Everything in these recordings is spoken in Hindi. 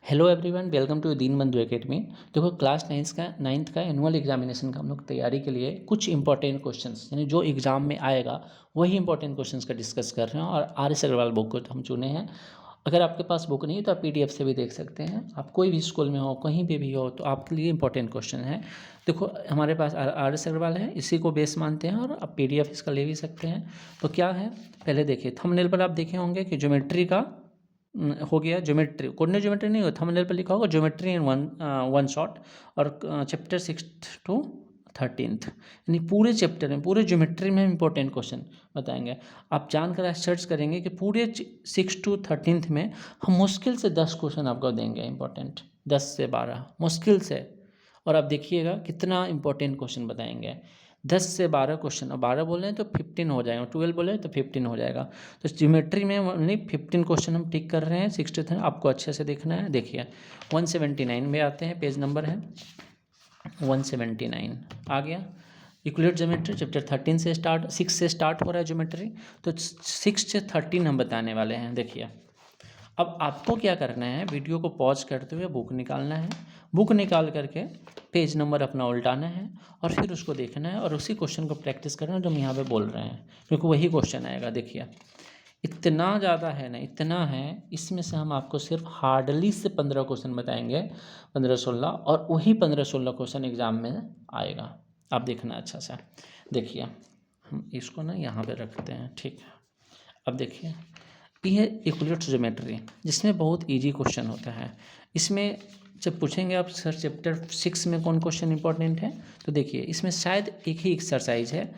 Hello everyone, welcome to Deenbandhu academy. देखो, क्लास नाइन्थ का एनुअल एग्जामिनेशन का हम लोग तैयारी के लिए कुछ इंपॉर्टेंट क्वेश्चंस यानी जो एग्जाम में आएगा वही इंपॉर्टेंट क्वेश्चंस का डिस्कस कर रहे हैं और आर एस अग्रवाल बुक को हम चुने हैं। अगर आपके पास बुक नहीं है तो आप PDF से भी देख सकते हैं। आप कोई भी स्कूल में हो, कहीं पे भी हो, तो आपके लिए इंपॉर्टेंट क्वेश्चन है। देखो, हमारे पास RS अग्रवाल है, इसी को बेस मानते हैं और आप PDF इसका ले भी सकते हैं। तो क्या है, पहले देखिए, थंबनेल पर आप देखे होंगे कि ज्योमेट्री का हो गया। ज्योमेट्री कोऑर्डिनेट ज्योमेट्री नहीं हो, थंबनेल पर लिखा होगा ज्योमेट्री इन वन शॉट। और चैप्टर 6 to 13 यानी पूरे चैप्टर में, पूरे ज्योमेट्री में इंपॉर्टेंट क्वेश्चन बताएंगे। आप जानकर सर्च करेंगे कि पूरे 6 to 13 में हम मुश्किल से 10 क्वेश्चन आपको देंगे इंपॉर्टेंट, 10 से 12 मुश्किल से। और आप देखिएगा कितना इंपॉर्टेंट क्वेश्चन बताएंगे। 10 से 12 क्वेश्चन, और 12 बोल रहे हैं तो 15 हो जाएगा, 12 बोले तो 15 हो जाएगा। तो ज्योमेट्री में नहीं 15 क्वेश्चन हम टिक कर रहे हैं। 60 आपको अच्छे से देखना है। देखिए 179 में आते हैं, पेज नंबर है 179 आ गया। यूक्लिड ज्योमेट्री चैप्टर 13 से स्टार्ट, 6 से स्टार्ट हो रहा है ज्योमेट्री। तो 6 से 13 हम बताने वाले हैं। देखिए, अब आपको क्या करना है, वीडियो को पॉज करते हुए बुक निकालना है। बुक निकाल करके पेज नंबर अपना उल्टाना है और फिर उसको देखना है और उसी क्वेश्चन को प्रैक्टिस करना है जो हम यहाँ पे बोल रहे हैं, क्योंकि वही क्वेश्चन आएगा। देखिए इतना ज़्यादा है ना, इतना है, इसमें से हम आपको सिर्फ हार्डली से 15 क्वेश्चन बताएंगे, 15-16, और वही 15-16 क्वेश्चन एग्जाम में आएगा। आप देखना अच्छा सा। देखिए हम इसको ना यहाँ पे रखते हैं, ठीक है। अब देखिए ये है यूक्लिड ज्योमेट्री, जिसमें बहुत इजी क्वेश्चन होता है। इसमें जब पूछेंगे आप सर चैप्टर 6 में कौन क्वेश्चन इंपॉर्टेंट है, तो देखिए इसमें शायद एक ही एक्सरसाइज है,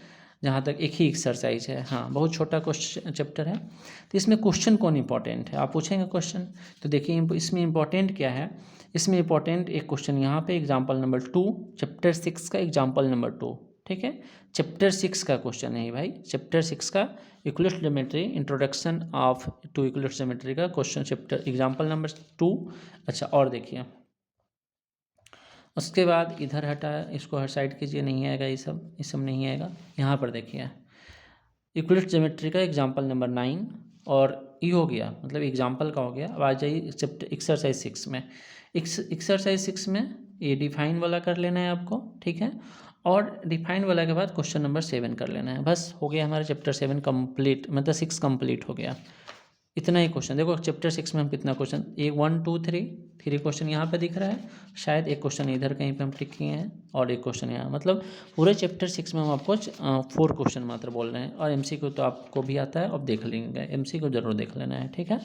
जहाँ तक एक ही एक्सरसाइज है। हाँ, बहुत छोटा क्वेश्चन चैप्टर है। तो इसमें क्वेश्चन कौन इंपॉर्टेंट है, आप पूछेंगे क्वेश्चन। तो देखिए इसमें इंपॉर्टेंट क्या है। इसमें इंपॉर्टेंट एक क्वेश्चन यहाँ पे एग्जाम्पल नंबर 2, चैप्टर 6 का एग्जाम्पल नंबर 2, ठीक है। चैप्टर 6 का क्वेश्चन है भाई, चैप्टर 6 का Euclid geometry, introduction of to Euclid geometry का क्वेश्चन, चैप्टर एग्जाम्पल नंबर 2। अच्छा, और देखिए उसके बाद इधर हटा, इसको हर साइड कीजिए, नहीं आएगा ये सब नहीं आएगा। यहाँ पर देखिए यूक्लिड ज्योमेट्री का एग्जाम्पल नंबर 9, और ये हो गया, मतलब एग्जाम्पल का हो गया। अब आ जाइए चैप्टर एक्सरसाइज 6 में। एक्सरसाइज 6 में ये डिफाइन वाला कर लेना है आपको, ठीक है। और डिफाइन वाला के बाद क्वेश्चन नंबर 7 कर लेना है। बस हो गया हमारा चैप्टर 7 कंप्लीट, मतलब 6 कंप्लीट हो गया। इतना ही क्वेश्चन। देखो चैप्टर 6 में हम कितना क्वेश्चन, 1 2 3 क्वेश्चन यहाँ पे दिख रहा है, शायद एक क्वेश्चन इधर कहीं पे हम टिक किए हैं और एक क्वेश्चन यहाँ। मतलब पूरे चैप्टर 6 में हम आपको 4 क्वेश्चन मात्र बोल रहे हैं। और MCQ तो आपको भी आता है, अब देख लेंगे, MCQ जरूर देख लेना है, ठीक है।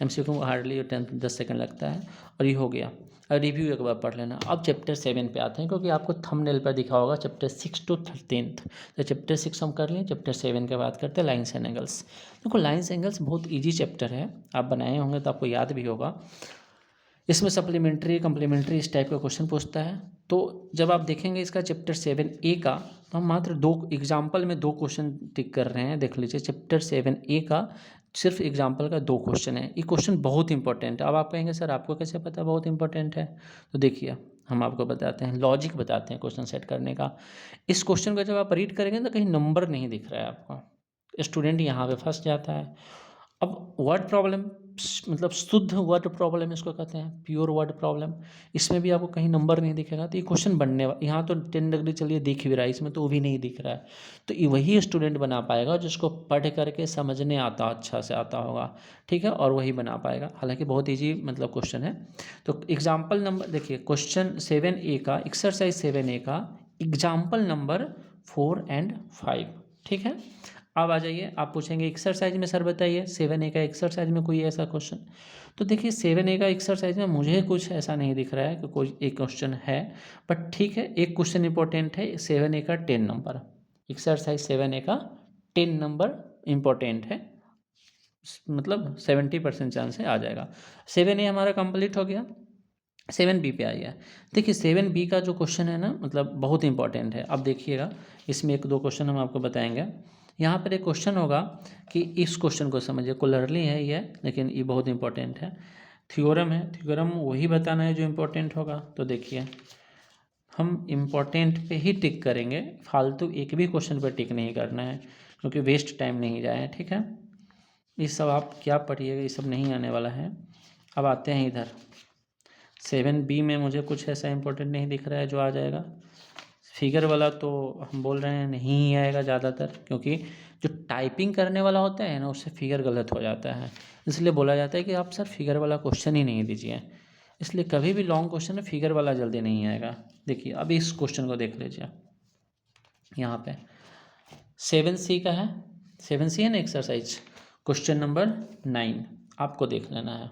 MCQ हार्डली 10 सेकंड लगता है। और ये हो गया, और रिव्यू एक बार पढ़ लेना। अब चैप्टर 7 पे आते हैं, क्योंकि आपको थंबनेल पर दिखा होगा चैप्टर 6 to 13। तो चैप्टर 6 हम कर लें, चैप्टर 7 के बात करते हैं, लाइन्स एंड एंगल्स। देखो लाइन्स एंगल्स बहुत इजी चैप्टर है, आप बनाए होंगे तो आपको याद भी होगा। इसमें सप्लीमेंट्री कम्प्लीमेंट्री इस टाइप का क्वेश्चन पूछता है। तो जब आप देखेंगे इसका चैप्टर 7A का, तो हम मात्र 2 एग्जाम्पल में 2 क्वेश्चन टिक कर रहे हैं। देख लीजिए चैप्टर 7A का सिर्फ एग्जाम्पल का 2 क्वेश्चन है। ये क्वेश्चन बहुत इंपॉर्टेंट है। अब आप कहेंगे सर आपको कैसे पता बहुत इंपॉर्टेंट है, तो देखिए हम आपको बताते हैं, लॉजिक बताते हैं क्वेश्चन सेट करने का। इस क्वेश्चन को जब आप रीड करेंगे तो कहीं नंबर नहीं दिख रहा है आपको, स्टूडेंट यहाँ पे फंस जाता है। अब वर्ड प्रॉब्लम, मतलब शुद्ध वर्ड प्रॉब्लम इसको कहते हैं, प्योर वर्ड प्रॉब्लम। इसमें भी आपको कहीं नंबर नहीं दिखेगा। तो ये क्वेश्चन बनने यहाँ तो 10 डिग्री चलिए दिख भी रहा है, इसमें तो वो भी नहीं दिख रहा है। तो ये वही स्टूडेंट बना पाएगा जिसको पढ़ करके समझने आता, अच्छा से आता होगा, ठीक है, और वही बना पाएगा। हालांकि बहुत ईजी मतलब क्वेश्चन है। तो एग्जाम्पल नंबर देखिए, क्वेश्चन 7A का, एक्सरसाइज 7A का एग्जाम्पल नंबर 4 and 5, ठीक है। अब आ जाइए, आप पूछेंगे एक्सरसाइज में सर बताइए 7A का एक्सरसाइज में कोई ऐसा क्वेश्चन। तो देखिए 7A का एक्सरसाइज में मुझे कुछ ऐसा नहीं दिख रहा है कि कोई एक क्वेश्चन है, बट ठीक है, एक क्वेश्चन इंपॉर्टेंट है 7A का 10 नंबर। एक्सरसाइज 7A का 10 नंबर इंपॉर्टेंट है, मतलब 70% चांस है आ जाएगा। 7A हमारा कंप्लीट हो गया। 7B पे आइए। देखिए 7B का जो क्वेश्चन है ना, मतलब बहुत इंपॉर्टेंट है। अब देखिएगा इसमें 1-2 क्वेश्चन हम आपको बताएंगे। यहाँ पर एक क्वेश्चन होगा कि इस क्वेश्चन को समझिए, कोलरली है ये, लेकिन ये बहुत इंपॉर्टेंट है। थ्योरम है, थ्योरम वही बताना है जो इंपॉर्टेंट होगा। तो देखिए हम इम्पॉर्टेंट पे ही टिक करेंगे, फालतू एक भी क्वेश्चन पर टिक नहीं करना है, क्योंकि वेस्ट टाइम नहीं जाए, ठीक है। ये सब आप क्या पढ़िएगा, ये सब नहीं आने वाला है। अब आते हैं इधर, 7B में मुझे कुछ ऐसा इंपॉर्टेंट नहीं दिख रहा है जो आ जाएगा। फिगर वाला तो हम बोल रहे हैं नहीं ही आएगा ज़्यादातर, क्योंकि जो टाइपिंग करने वाला होता है ना उससे फिगर गलत हो जाता है, इसलिए बोला जाता है कि आप सर फिगर वाला क्वेश्चन ही नहीं दीजिए। इसलिए कभी भी लॉन्ग क्वेश्चन में फिगर वाला जल्दी नहीं आएगा। देखिए अब इस क्वेश्चन को देख लीजिए, यहाँ पे 7C का है, 7C है ना एक्सरसाइज, क्वेश्चन नंबर 9 आपको देख लेना है।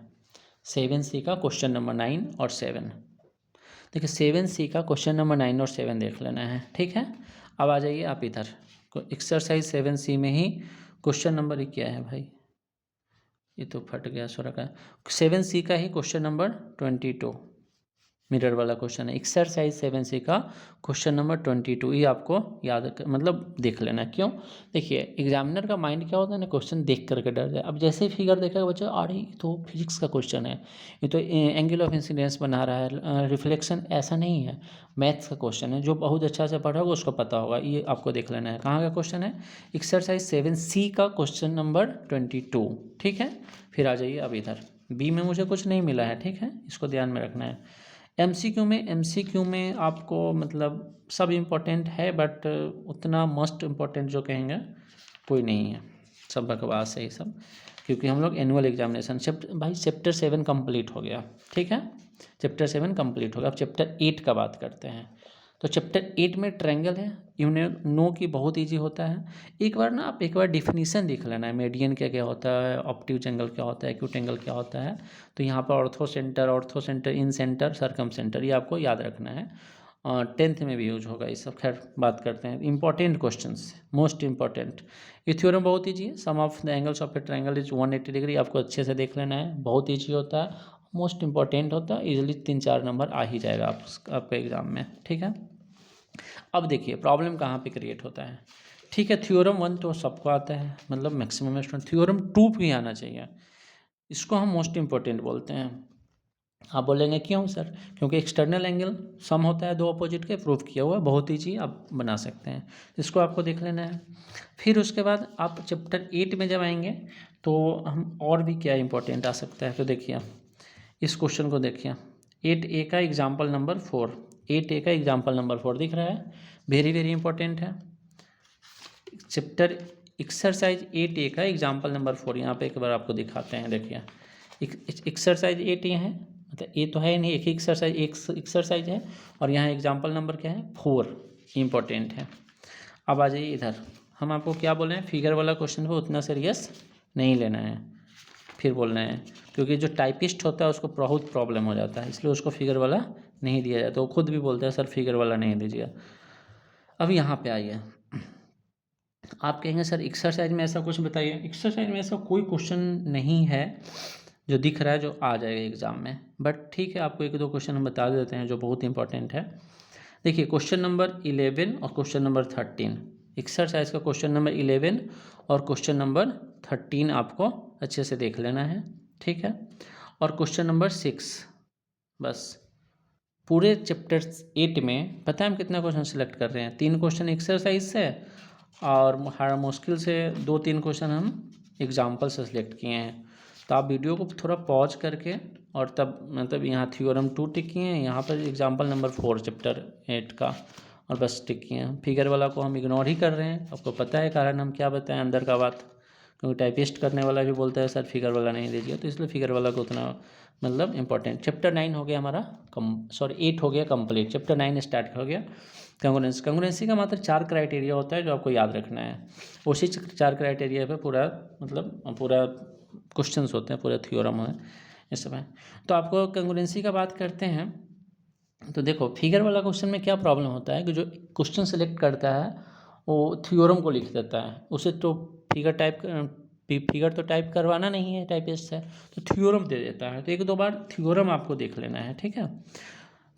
7C का क्वेश्चन नंबर 9 और 7, देखिए 7C का क्वेश्चन नंबर 9 और 7 देख लेना है, ठीक है। अब आ जाइए आप इधर, एक्सरसाइज 7C में ही क्वेश्चन नंबर ही क्या है भाई, ये तो फट गया सो का, 7C का ही क्वेश्चन नंबर 22 मिरर वाला क्वेश्चन है। एक्सरसाइज 7C का क्वेश्चन नंबर 22 ये आपको याद मतलब देख लेना। क्यों, देखिए एग्जामिनर का माइंड क्या होता है ना, क्वेश्चन देख करके डर जाए। अब जैसे ही फिगर देखा बच्चा, अरे ये तो फिजिक्स का क्वेश्चन है, ये तो एंगल ऑफ इंसिडेंस बना रहा है, रिफ्लेक्शन, ऐसा नहीं है, मैथ्स का क्वेश्चन है। जो बहुत अच्छा से पढ़ा होगा उसको पता होगा, ये आपको देख लेना है। कहाँ का क्वेश्चन है, एक्सरसाइज 7C का क्वेश्चन नंबर 22, ठीक है। फिर आ जाइए अब इधर, बी में मुझे कुछ नहीं मिला है, ठीक है, इसको ध्यान में रखना है। एमसीक्यू में आपको मतलब सब इम्पोर्टेंट है, बट उतना मोस्ट इम्पोर्टेंट जो कहेंगे कोई नहीं है, सब बकवास है ये सब, क्योंकि हम लोग एनुअल एग्जामिनेशन भाई चैप्टर 7 कंप्लीट हो गया, ठीक है, चैप्टर 7 कंप्लीट हो गया। अब चैप्टर 8 का बात करते हैं। तो चैप्टर 8 में ट्रायंगल है, यू नो की बहुत इजी होता है। एक बार डिफिनीशन देख लेना है, मीडियन क्या क्या होता है, ऑब्ट्यूज एंगल क्या होता है, एक्यूट एंगल क्या होता है। तो यहाँ पर ऑर्थो सेंटर, इन सेंटर, सर्कम सेंटर, ये आपको याद रखना है। 10th में भी यूज होगा ये सब। खैर बात करते हैं इंपॉर्टेंट क्वेश्चंस, मोस्ट इंपॉर्टेंट। ये थ्योरम बहुत ईजी है, sum of the angles of a triangle is 180 degree, आपको अच्छे से देख लेना है, बहुत ईजी होता है, मोस्ट इंपॉर्टेंट होता है, इजीली 3-4 नंबर आ ही जाएगा आपके एग्जाम में, ठीक है। अब देखिए प्रॉब्लम कहाँ पे क्रिएट होता है, ठीक है। थ्योरम 1 तो सबको आता है, मतलब मैक्सिमम स्टूडेंट। थ्योरम 2 भी आना चाहिए, इसको हम मोस्ट इंपॉर्टेंट बोलते हैं। आप बोलेंगे क्यों सर, क्योंकि एक्सटर्नल एंगल सम होता है दो अपोजिट के, प्रूफ किया हुआ है, बहुत ईजी आप बना सकते हैं, इसको आपको देख लेना है। फिर उसके बाद आप चैप्टर 8 में जब आएंगे तो हम और भी क्या इंपॉर्टेंट आ सकता है, तो देखिए इस क्वेश्चन को देखिए, 8A का एग्जाम्पल नंबर 4, 8A का एग्जाम्पल नंबर 4 दिख रहा है, वेरी वेरी इंपॉर्टेंट है। चैप्टर एक्सरसाइज 8A का एग्जाम्पल नंबर 4 यहाँ पे एक बार आपको दिखाते हैं। देखिए एक्सरसाइज 8 ये है, मतलब ये तो है नहीं, एक ही एक्सरसाइज है, और यहाँ एग्जाम्पल नंबर क्या है, 4 इम्पोर्टेंट है। अब आ जाइए इधर, हम आपको क्या बोल रहे हैं, फिगर वाला क्वेश्चन को उतना सीरियस नहीं लेना है, फिर बोलना है, क्योंकि जो टाइपिस्ट होता है उसको बहुत प्रॉब्लम हो जाता है, इसलिए उसको फिगर वाला नहीं दिया जाता। वो खुद भी बोलता है सर फिगर वाला नहीं दीजिए। अब यहाँ पे आइए, आप कहेंगे सर एक्सरसाइज में ऐसा कुछ बताइए। एक्सरसाइज में ऐसा कोई क्वेश्चन नहीं है जो दिख रहा है जो आ जाएगा एग्जाम में, बट ठीक है आपको 1-2 क्वेश्चन हम बता देते हैं जो बहुत इंपॉर्टेंट है। देखिए क्वेश्चन नंबर 11 और क्वेश्चन नंबर 13, एक्सरसाइज का क्वेश्चन नंबर 11 और क्वेश्चन नंबर 13 आपको अच्छे से देख लेना है, ठीक है। और क्वेश्चन नंबर 6, बस पूरे चैप्टर 8 में पता है हम कितना क्वेश्चन सिलेक्ट कर रहे हैं, 3 क्वेश्चन एक्सरसाइज से, और हर मुश्किल से 2-3 क्वेश्चन हम एग्जाम्पल से सिलेक्ट किए हैं। तो आप वीडियो को थोड़ा पॉज करके, और तब मतलब यहाँ थ्योरम 2 टिक किए हैं, यहाँ पर एग्जाम्पल नंबर 4 चैप्टर 8 का, और बस टिक किए हैं। फिगर वाला को हम इग्नोर ही कर रहे हैं, आपको पता है कारण हम क्या बताएं अंदर का बात, क्योंकि टाइपिस्ट करने वाला भी बोलता है सर फिगर वाला नहीं दीजिए, तो इसलिए फिगर वाला को उतना मतलब इंपॉर्टेंट। चैप्टर 9 हो गया हमारा 8 हो गया कंप्लीट, चैप्टर 9 स्टार्ट हो गया। कंग्रुएंसी का मात्र 4 क्राइटेरिया होता है जो आपको याद रखना है, उसी 4 क्राइटेरिया पे पूरा मतलब पूरा क्वेश्चंस होते हैं, पूरा थ्योरम है ये सब है। तो आपको कंग्रुएंसी का बात करते हैं, तो देखो फिगर वाला क्वेश्चन में क्या प्रॉब्लम होता है कि जो क्वेश्चन सेलेक्ट करता है वो थ्योरम को लिख देता है, उसे तो फिगर तो टाइप करवाना नहीं है टाइपिस्ट से, तो थ्योरम दे देता है। तो 1-2 बार थ्योरम आपको देख लेना है, ठीक है।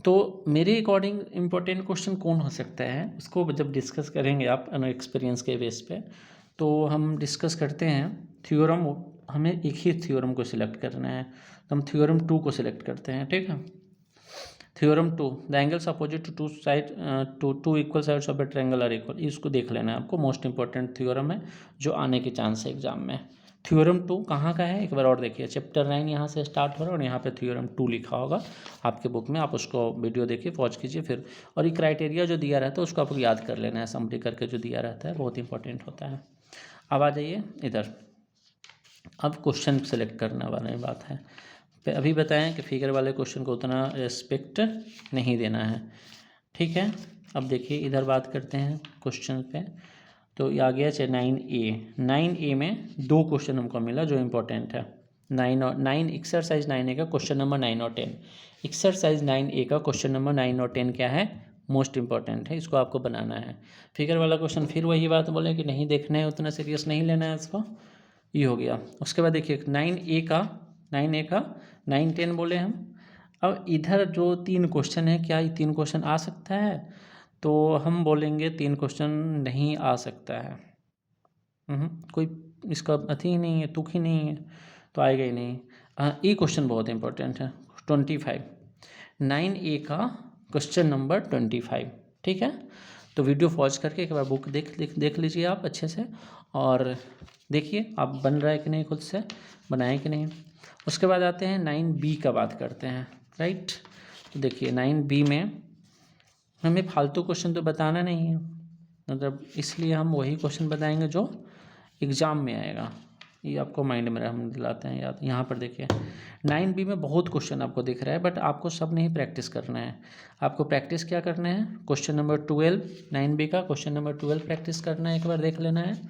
तो मेरे अकॉर्डिंग इम्पोर्टेंट क्वेश्चन कौन हो सकता है उसको जब डिस्कस करेंगे आप एक्सपीरियंस के बेस पे, तो हम डिस्कस करते हैं थ्योरम, हमें एक ही थ्योरम को सिलेक्ट करना है, तो हम थ्योरम 2 को सिलेक्ट करते हैं, ठीक है। Theorem 2, the angles opposite to two equal sides of a triangle are equal, इसको देख लेना है आपको, मोस्ट इंपॉर्टेंट थ्योरम है जो आने के चांस है एग्जाम में। थ्योरम 2 कहाँ का है एक बार और देखिए, चैप्टर 9 यहाँ से स्टार्ट हो रहा है और यहाँ पे थ्योरम 2 लिखा होगा आपके बुक में, आप उसको वीडियो देखिए, पॉज कीजिए फिर। और ये क्राइटेरिया जो दिया रहता है उसको आपको याद कर लेना है, समरी करके जो दिया रहता है बहुत इंपॉर्टेंट होता है। अब आ जाइए इधर, अब क्वेश्चन सेलेक्ट करने वाली बात है। अभी बताएं कि फिगर वाले क्वेश्चन को उतना रिस्पेक्ट नहीं देना है, ठीक है। अब देखिए इधर बात करते हैं क्वेश्चन पे, तो ये आ गया 9A में 2 क्वेश्चन हमको मिला जो इम्पोर्टेंट है। 9 एक्सरसाइज 9A का क्वेश्चन नंबर 9 और 10। एक्सरसाइज 9A का क्वेश्चन नंबर 9 और 10 क्या है, मोस्ट इंपॉर्टेंट है, इसको आपको बनाना है। फिगर वाला क्वेश्चन फिर वही बात बोले कि नहीं देखना है, उतना सीरियस नहीं लेना है इसको, ये हो गया। उसके बाद देखिए 9A का 9 10 बोले हम। अब इधर जो 3 क्वेश्चन है, क्या ये 3 क्वेश्चन आ सकता है, तो हम बोलेंगे 3 क्वेश्चन नहीं आ सकता है। कोई इसका अथी ही नहीं है, तुक ही नहीं है, तो आएगा ही नहीं। ये क्वेश्चन बहुत इंपॉर्टेंट है 25, 9A का क्वेश्चन नंबर 25, ठीक है। तो वीडियो पॉज करके एक बार बुक देख लीजिए आप अच्छे से, और देखिए आप बन रहा है कि नहीं, खुद से बनाए कि नहीं। उसके बाद आते हैं 9B का बात करते हैं, राइट। तो देखिए 9B में हमें फालतू क्वेश्चन तो बताना नहीं है, मतलब इसलिए हम वही क्वेश्चन बताएंगे जो एग्ज़ाम में आएगा, ये आपको माइंड में हम दिलाते हैं याद। यहाँ पर देखिए 9B में बहुत क्वेश्चन आपको दिख रहा है, बट आपको सब नहीं प्रैक्टिस करना है। आपको प्रैक्टिस क्या करना है, क्वेश्चन नंबर 12, 9B का क्वेश्चन नंबर 12 प्रैक्टिस करना है, एक बार देख लेना है।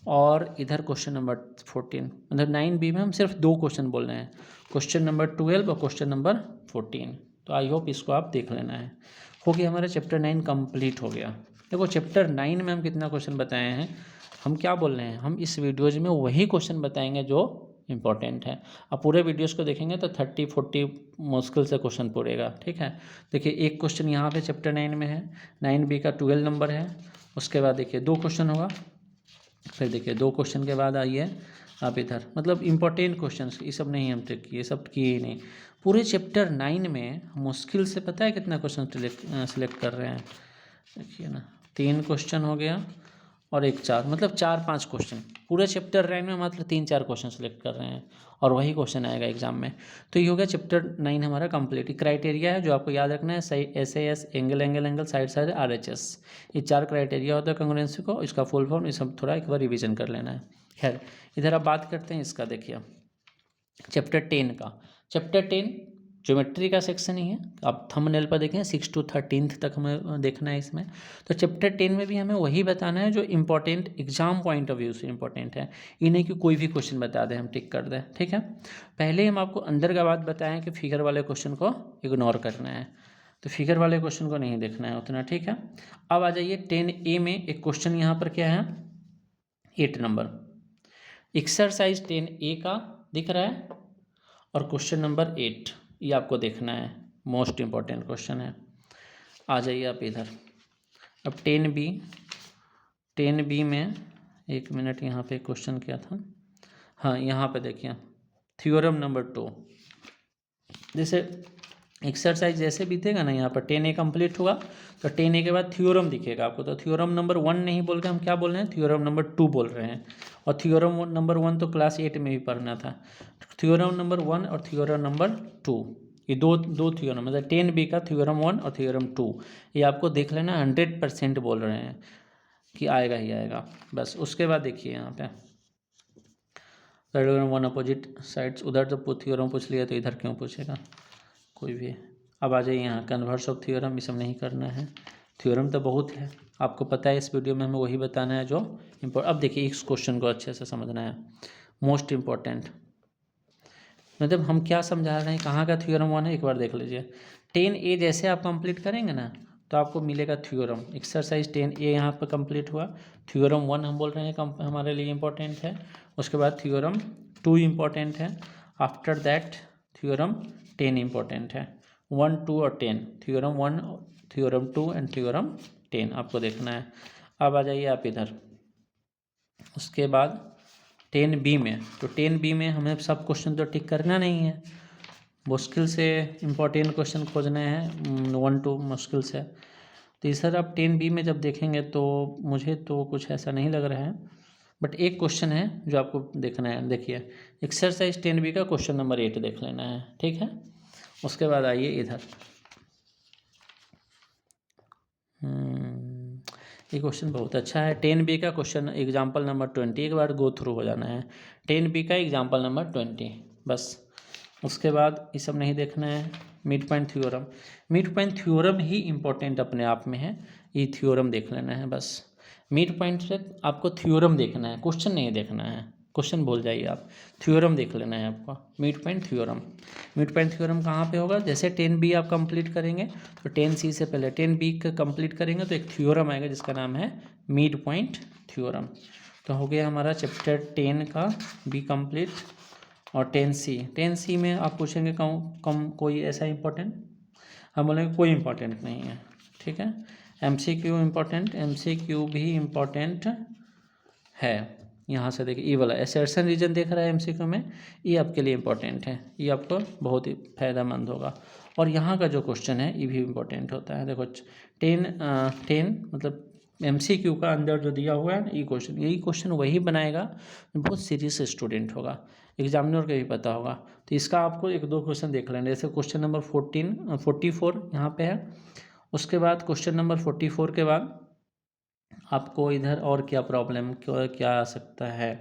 और इधर क्वेश्चन नंबर 14, मतलब 9B में हम सिर्फ 2 क्वेश्चन बोल रहे हैं, क्वेश्चन नंबर 12 और क्वेश्चन नंबर 14। तो आई होप इसको आप देख लेना है। हो गया हमारा चैप्टर 9 कंप्लीट हो गया। देखो चैप्टर 9 में हम कितना क्वेश्चन बताए हैं, हम क्या बोल रहे हैं, हम इस वीडियोज़ में वही क्वेश्चन बताएंगे जो इम्पोर्टेंट है। अब पूरे वीडियोस को देखेंगे तो 30-40 मुश्किल से क्वेश्चन पूरेगा, ठीक है। देखिए एक क्वेश्चन यहाँ पे चैप्टर 9 में है, 9B का 12 नंबर है। उसके बाद देखिए 2 क्वेश्चन होगा, फिर देखिए 2 क्वेश्चन के बाद आइए आप इधर, मतलब इम्पोर्टेंट क्वेश्चन, ये सब नहीं हम तक किए, सब किए ही नहीं। पूरे चैप्टर 9 में मुश्किल से पता है कितना क्वेश्चन सिलेक्ट कर रहे हैं, देखिए ना, 3 क्वेश्चन हो गया और 1 4, मतलब 4-5 क्वेश्चन पूरे चैप्टर 9 में, मतलब 3-4 क्वेश्चन सेलेक्ट कर रहे हैं और वही क्वेश्चन आएगा एग्जाम में। तो ये हो गया चैप्टर 9 हमारा कंप्लीट। क्राइटेरिया है जो आपको याद रखना है, सही SAS, एंगल, साइड RHS, ये 4 क्राइटेरिया होता है कंग्रुएंसी को, इसका फुल फॉर्म, ये सब थोड़ा एक बार रिविजन कर लेना है। खैर इधर आप बात करते हैं इसका, देखिए चैप्टर 10 का, चैप्टर 10 ज्योमेट्री का सेक्शन ही है। आप थंबनेल पर देखें 6 to 13 तक हमें देखना है इसमें। तो चैप्टर 10 में भी हमें वही बताना है जो important exam point of view से इम्पोर्टेंट है, ये नहीं कि कोई भी क्वेश्चन बता दें हम टिक कर दें, ठीक है। पहले हम आपको अंदर का बात बताएं कि फिगर वाले क्वेश्चन को इग्नोर करना है, तो फिगर वाले क्वेश्चन को नहीं देखना है उतना, ठीक है। अब आ जाइए 10A में एक क्वेश्चन यहाँ पर क्या है, 8 नंबर, एक्सरसाइज 10A का दिख रहा है और क्वेश्चन नंबर 8 ये आपको देखना है, मोस्ट इम्पॉर्टेंट क्वेश्चन है। आ जाइए आप इधर। अब 10B में, एक मिनट, यहाँ पे क्वेश्चन क्या था, हाँ यहाँ पे देखिए थ्योरम नंबर 2, जैसे एक्सरसाइज जैसे बीतेगा ना, यहाँ पर 10A कंप्लीट हुआ तो 10A के बाद थ्योरम दिखेगा आपको, तो थ्योरम नंबर 1 नहीं बोल के हम क्या बोल रहे हैं, थ्योरम नंबर 2 बोल रहे हैं। और थ्योरम नंबर 1 तो क्लास 8 में भी पढ़ना था। थ्योरम नंबर 1 और थ्योरम नंबर 2, ये दो थ्योरम, मतलब 10B का थ्योरम 1 और थ्योरम 2, ये आपको देख लेना, 100% बोल रहे हैं कि आएगा ही आएगा बस। उसके बाद देखिए यहाँ पे थ्योरम 1 अपोजिट साइड्स, उधर तो थ्योरम पूछ लिया तो इधर क्यों पूछेगा कोई भी। अब आ जाइए यहाँ कन्वर्स ऑफ थ्योरम, ये सब नहीं करना है, थ्योरम तो बहुत है आपको पता है, इस वीडियो में हमें वही बताना है जो इम्पोर्टेंट। अब देखिए इस क्वेश्चन को अच्छे से समझना है, मोस्ट इम्पॉर्टेंट, मतलब हम क्या समझा रहे हैं, कहाँ का थ्योरम 1 है एक बार देख लीजिए। 10A जैसे आप कंप्लीट करेंगे ना तो आपको मिलेगा थ्योरम, एक्सरसाइज 10A यहाँ पर कंप्लीट हुआ, थ्योरम 1 हम बोल रहे हैं हमारे लिए इम्पोर्टेंट है। उसके बाद थ्योरम 2 इम्पोर्टेंट है, आफ्टर दैट थ्योरम 10 इम्पोर्टेंट है, 1 2 और 10, थ्योरम 1, थ्योरम 2 एंड थ्योरम 10 आपको देखना है। अब आ जाइए आप इधर। उसके बाद 10B में, तो 10B में हमें सब क्वेश्चन तो टिक करना नहीं है, मुश्किल से इम्पोर्टेंट क्वेश्चन खोजने हैं, 1-2 मुश्किल से। तो सर आप 10B में जब देखेंगे तो मुझे तो कुछ ऐसा नहीं लग रहा है, बट एक क्वेश्चन है जो आपको देखना है, देखिए एक्सरसाइज 10B का क्वेश्चन नंबर 8 देख लेना है, ठीक है। उसके बाद आइए इधर, ये क्वेश्चन बहुत अच्छा है। 10B का क्वेश्चन एग्जाम्पल नंबर 20, एक बार गो थ्रू हो जाना है। 10B का एग्जाम्पल नंबर 20 बस। उसके बाद ये सब नहीं देखना है। Midpoint theorem, midpoint theorem ही इम्पोर्टेंट अपने आप में है, ये थ्योरम देख लेना है बस। मिड पॉइंट से आपको थ्योरम देखना है, क्वेश्चन नहीं देखना है, क्वेश्चन भूल जाइए आप, थ्योरम देख लेना है आपको। Mid point theorem, midpoint theorem कहाँ पे होगा, जैसे 10B आप कंप्लीट करेंगे तो 10C से पहले 10B का कंप्लीट करेंगे तो एक थ्योरम आएगा जिसका नाम है मिड पॉइंट थ्योरम। तो हो गया हमारा चैप्टर 10 का बी कंप्लीट। और 10C में आप पूछेंगे कम कोई ऐसा इंपॉर्टेंट, हम बोलेंगे कोई इंपॉर्टेंट नहीं है, ठीक है। MCQ इम्पॉर्टेंट, MCQ भी इम्पॉर्टेंट है। यहाँ से देखिए ये वाला एसर्शन रीजन देख रहा है MCQ में, ये आपके लिए इम्पोर्टेंट है, ये आपको बहुत ही फायदेमंद होगा। और यहाँ का जो क्वेश्चन है ये भी इम्पोर्टेंट होता है। देखो 10 मतलब MCQ का अंदर जो दिया हुआ है ना, ये क्वेश्चन, यही क्वेश्चन वही बनाएगा बहुत सीरियस स्टूडेंट होगा, एग्जामिनर को भी पता होगा। तो इसका आपको एक दो क्वेश्चन देख लेना, जैसे क्वेश्चन नंबर 44 यहाँ पे है। उसके बाद क्वेश्चन नंबर 44 के बाद आपको इधर और क्या प्रॉब्लम क्या आ सकता है,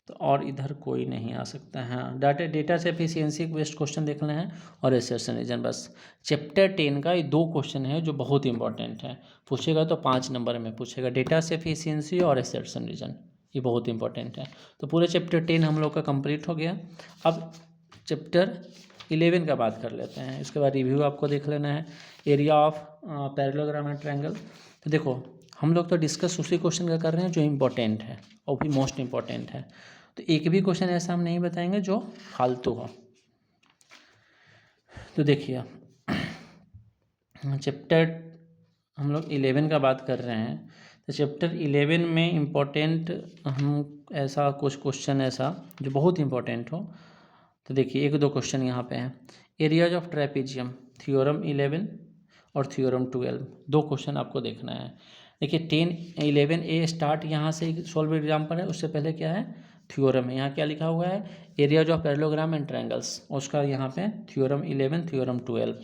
तो और इधर कोई नहीं आ सकता है। डेटा से एफिशिएंसी बेस्ड क्वेश्चन देखना है और एसर्शन रीजन बस। चैप्टर 10 का ये दो क्वेश्चन है जो बहुत इंपॉर्टेंट है, पूछेगा तो 5 नंबर में पूछेगा, डेटा से एफिशिएंसी और एसर्शन रीजन, ये बहुत इंपॉर्टेंट है। तो पूरे चैप्टर 10 हम लोग का कंप्लीट हो गया। अब चैप्टर 11 का बात कर लेते हैं, इसके बाद रिव्यू आपको देख लेना है, area of parallelogram and triangle. तो देखो हम लोग तो डिस्कस उसी क्वेश्चन का कर रहे हैं जो इम्पोर्टेंट है और भी मोस्ट इम्पॉर्टेंट है, तो एक भी क्वेश्चन ऐसा हम नहीं बताएंगे जो फालतू हो। तो देखिए चैप्टर हम लोग 11 का बात कर रहे हैं, तो चैप्टर 11 में इम्पोर्टेंट हम ऐसा कुछ क्वेश्चन ऐसा जो बहुत इम्पोर्टेंट हो, तो देखिए एक दो क्वेश्चन यहाँ पे हैं। एरियाज ऑफ ट्रेपेजियम, थ्योरम 11 और थ्योरम 12, दो क्वेश्चन आपको देखना है। देखिए 10-11A स्टार्ट यहाँ से सॉल्व एग्जाम्पल है, उससे पहले क्या है थ्योरम है। यहाँ क्या लिखा हुआ है, areas of parallelogram and triangles, उसका यहाँ पे थ्योरम 11 थ्योरम 12,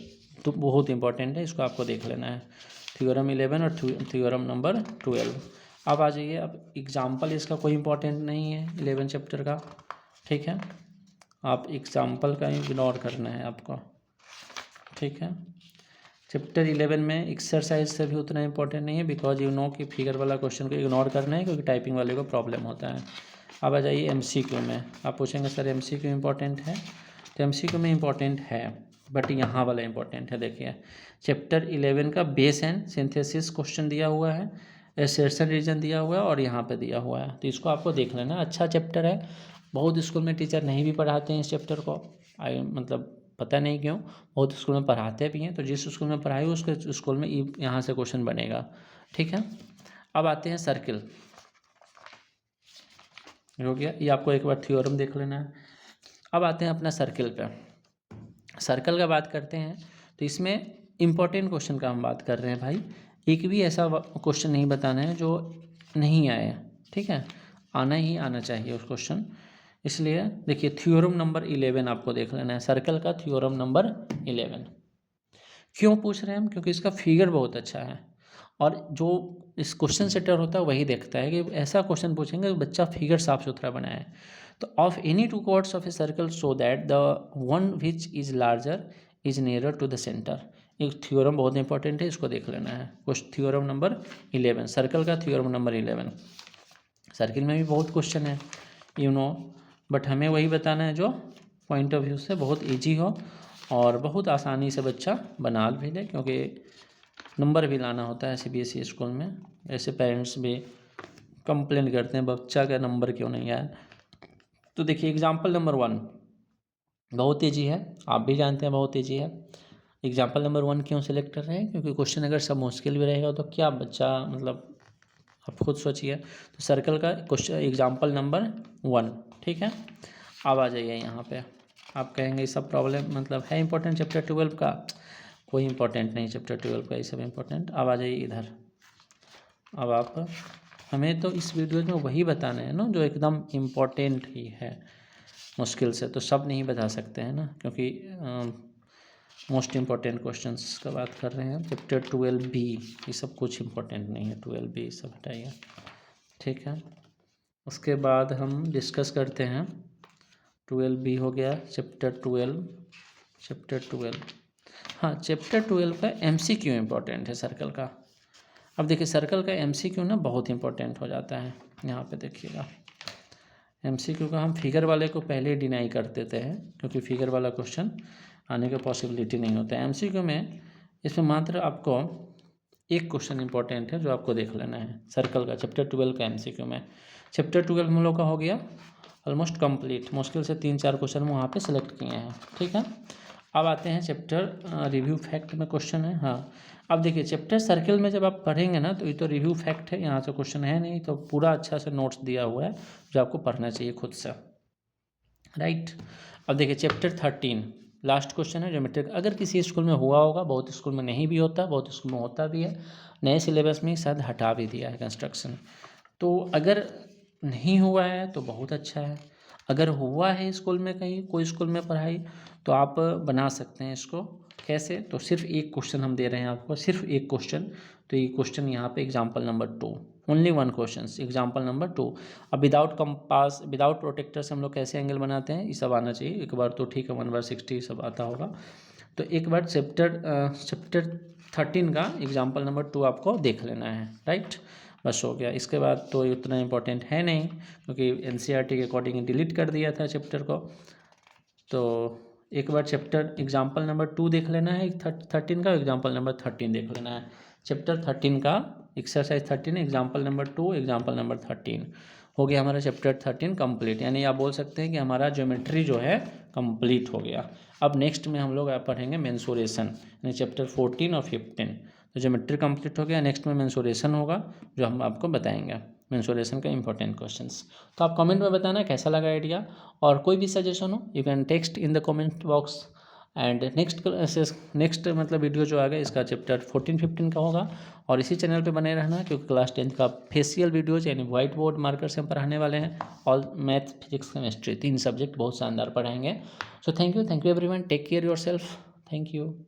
तो बहुत इंपॉर्टेंट है, इसको आपको देख लेना है, थ्योरम 11 और थ्योरम नंबर 12। अब आ जाइए, अब एग्जाम्पल इसका कोई इंपॉर्टेंट नहीं है 11 चैप्टर का, ठीक है, आप एग्जाम्पल का इग्नोर करना है आपको, ठीक है। चैप्टर 11 में एक्सरसाइज से भी उतना इंपॉर्टेंट नहीं है, बिकॉज यू नो कि फिगर वाला क्वेश्चन को इग्नोर करना है क्योंकि टाइपिंग वाले को प्रॉब्लम होता है। अब आ जाइए MCQ में, आप पूछेंगे सर MCQ इम्पॉर्टेंट है, तो MCQ में इम्पॉर्टेंट है, बट यहाँ वाला इम्पॉर्टेंट है। देखिए चैप्टर 11 का बेस एंड सिंथेसिस क्वेश्चन दिया हुआ है, एसर्शन रीजन दिया हुआ है और यहाँ पे दिया हुआ है, तो इसको आपको देख लेना। अच्छा चैप्टर है, बहुत स्कूल में टीचर नहीं भी पढ़ाते हैं इस चैप्टर को, मतलब पता नहीं क्यों, बहुत स्कूल में पढ़ाते भी हैं, तो जिस स्कूल में पढ़ाई हो उसके स्कूल में यहाँ से क्वेश्चन बनेगा, ठीक है। अब आते हैं सर्किल, हो गया, ये आपको एक बार थ्योरम देख लेना है। अब आते हैं अपना सर्किल पे, सर्कल का बात करते हैं, तो इसमें इम्पोर्टेंट क्वेश्चन का हम बात कर रहे हैं भाई, एक भी ऐसा क्वेश्चन नहीं बताना है जो नहीं आए, ठीक है, आना ही आना चाहिए उस क्वेश्चन। इसलिए देखिए थ्योरम नंबर 11 आपको देख लेना है, सर्कल का थ्योरम नंबर 11 क्यों पूछ रहे हैं हम, क्योंकि इसका फिगर बहुत अच्छा है, और जो इस क्वेश्चन सेटर होता है वही देखता है कि ऐसा क्वेश्चन पूछेंगे तो बच्चा फिगर साफ सुथरा बनाए। तो of any two chords of a circle so that the one which is larger is nearer to the centre, एक थ्योरम बहुत इंपॉर्टेंट है, इसको देख लेना है। थ्योरम नंबर 11, सर्कल का थ्योरम नंबर 11। सर्किल में भी बहुत क्वेश्चन है यू नो, बट हमें वही बताना है जो पॉइंट ऑफ व्यू से बहुत ईजी हो और बहुत आसानी से बच्चा बना भी ले, क्योंकि नंबर भी लाना होता है CBSE स्कूल में। ऐसे पेरेंट्स भी कंप्लेन करते हैं बच्चा का नंबर क्यों नहीं आया। तो देखिए एग्जाम्पल नंबर 1 बहुत ईजी है, आप भी जानते हैं बहुत ईजी है। एग्जाम्पल नंबर 1 क्यों सिलेक्ट कर रहे हैं, क्योंकि क्वेश्चन अगर सब मुश्किल भी रहेगा तो क्या बच्चा, मतलब आप खुद सोचिए। तो सर्कल का क्वेश्चन एग्जाम्पल नंबर 1, ठीक है। अब आ जाइए यहाँ पे, आप कहेंगे सब प्रॉब्लम मतलब है इंपॉर्टेंट चैप्टर 12 का, कोई इंपॉर्टेंट नहीं चैप्टर 12 का, ये सब इंपॉर्टेंट। अब आ जाइए इधर, अब आप हमें तो इस वीडियो में वही बताना है ना जो एकदम इम्पोर्टेंट ही है। मुश्किल से तो सब नहीं बता सकते हैं ना, क्योंकि मोस्ट इम्पॉर्टेंट क्वेश्चंस का बात कर रहे हैं। चैप्टर 12B ये सब कुछ इम्पोर्टेंट नहीं है, 12B सब हटाइए, ठीक है। उसके बाद हम डिस्कस करते हैं 12B हो गया, चैप्टर 12। हाँ, चैप्टर 12 का MCQ इम्पोर्टेंट है सर्कल का। अब देखिए सर्कल का MCQ ना बहुत इंपॉर्टेंट हो जाता है। यहाँ पे देखिएगा MCQ का हम फिगर वाले को पहले ही डिनाई कर देते हैं, क्योंकि फिगर वाला क्वेश्चन आने का पॉसिबिलिटी नहीं होता है। MCQ में इसमें मात्र आपको एक क्वेश्चन इंपॉर्टेंट है जो आपको देख लेना है सर्कल का, चैप्टर 12 का MCQ में। चैप्टर 12 हम लोग का हो गया ऑलमोस्ट कंप्लीट, मुश्किल से 3-4 क्वेश्चन वहाँ पे सिलेक्ट किए हैं, ठीक है। अब आते हैं चैप्टर रिव्यू फैक्ट में क्वेश्चन है। हाँ, अब देखिए चैप्टर सर्कल में जब आप पढ़ेंगे ना तो ये तो रिव्यू फैक्ट है, यहाँ से क्वेश्चन है नहीं, तो पूरा अच्छा से नोट्स दिया हुआ है जो आपको पढ़ना चाहिए खुद से, राइट। अब देखिए चैप्टर 13 लास्ट क्वेश्चन है ज्योमेट्री। अगर किसी स्कूल में हुआ होगा, बहुत स्कूल में नहीं भी होता, बहुत स्कूल में होता भी है, नए सिलेबस में शायद हटा भी दिया है कंस्ट्रक्शन। तो अगर नहीं हुआ है तो बहुत अच्छा है, अगर हुआ है स्कूल में कहीं कोई स्कूल में पढ़ाई तो आप बना सकते हैं इसको। कैसे? तो सिर्फ एक क्वेश्चन हम दे रहे हैं आपको, सिर्फ एक क्वेश्चन। तो ये क्वेश्चन यहाँ पे example number 2, only 1 question, example number 2। अब विदाउट कंपास विदाउट प्रोटेक्टर से हम लोग कैसे एंगल बनाते हैं ये सब आना चाहिए एक बार तो, ठीक है। 1/60 सब आता होगा। तो एक बार चैप्टर 13 का एग्जाम्पल नंबर 2 आपको देख लेना है, राइट। बस हो गया। इसके बाद तो उतना इम्पोर्टेंट है नहीं, क्योंकि NCERT के अकॉर्डिंग डिलीट कर दिया था चैप्टर को। तो एक बार चैप्टर एग्जाम्पल नंबर 2 देख लेना है 13 का, एग्जाम्पल नंबर 13 देख लेना है। चैप्टर 13 का exercise 13 example number 2 example number 13 हो गया हमारा चैप्टर 13 कंप्लीट। यानी आप बोल सकते हैं कि हमारा ज्योमेट्री जो है कंप्लीट हो गया। अब नेक्स्ट में हम लोग पढ़ेंगे मेंसुरेशन, यानी चैप्टर 14 और 15। तो ज्योमेट्री कंप्लीट हो गया, नेक्स्ट में मेंसुरेशन होगा जो हम आपको बताएंगे, मेंसुरेशन का इंपॉर्टेंट क्वेश्चंस। तो आप कमेंट में बताना कैसा लगा आइडिया, और कोई भी सजेशन हो you can text in the comment box. And next मतलब वीडियो जो आएगा इसका चैप्टर 14-15 का होगा। और इसी चैनल पे बने रहना, क्योंकि क्लास 10 का फेशियल वीडियोज यानी व्हाइट बोर्ड मार्कर से हम पढ़ाने वाले हैं। All math, physics, chemistry 3 subject बहुत शानदार पढ़ाएंगे। So thank you everyone, take care yourself, thank you.